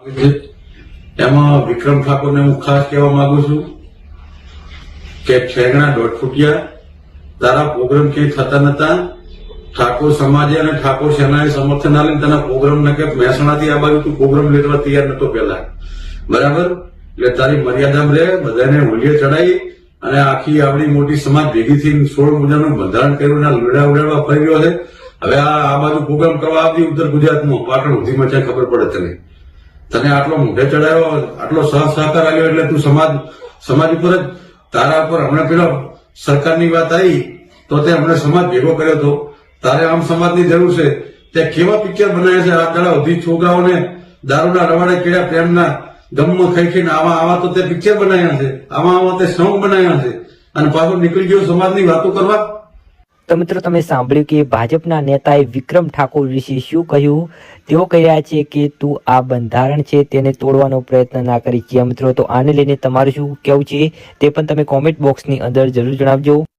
એમાં વિક્રમ ઠાકોરને હું ખાસ કહેવા માંગુ છું કે ઠેગણા 1.5 ફૂટિયા તારા પ્રોગ્રામ ક્યાંય થતા નતા. ઠાકોર સમાજે અને ઠાકોર સેનાએ સમર્થન આલીને તેના પ્રોગ્રામ ને કે મહેસાણાથી આ બાજુ તું પ્રોગ્રામ લેવા તૈયાર નતો પેલા, બરાબર? એટલે તારી મર્યાદામાં રહે. બધાને હોલીએ ચડાવી અને આખી આવડી મોટી સમાજ ભેગી થઈને 16 મુદ્દાનું બંધારણ કર્યું, લડા ઉડાડવા ફરી રહ્યો છે. હવે આ બાજુ પ્રોગ્રામ કરવા આવતી ઉત્તર ગુજરાતમાં પાટણ સુધીમાં ક્યાં ખબર પડે તને આટલો મોઢે ચડાવ્યો, આટલો સહકાર આવ્યો, એટલે તું સમાજ ઉપર જ તારા ઉપર હમણાં પેલા સરકારની વાત આવી તો તે હમણાં સમાજ ભેગો કર્યો હતો. તારે આમ સમાજની જરૂર છે. તે કેવા પિક્ચર બનાવ્યા છે આ દાડા સુધી, છોકરાઓને દારૂના રવાડે કેળા પ્રેમના ગમમાં ખાઈને આવા તો તે પિક્ચર બનાવ્યા છે, આવા તે સોંગ બનાવ્યા છે, અને પાછો નીકળી ગયો સમાજની વાતો કરવા. તો મિત્રો તમે સાંભળ્યું કે ભાજપના નેતાએ વિક્રમ ઠાકોર વિશે શું કહ્યું. તેઓ કહી રહ્યા છે કે તું આ બંધારણ છે તેને તોડવાનો પ્રયત્ન ના કરી. મિત્રો તો આને લઈને તમારું શું કહેવું છે તે પણ તમે કોમેન્ટ બોક્સની અંદર જરૂર જણાવજો.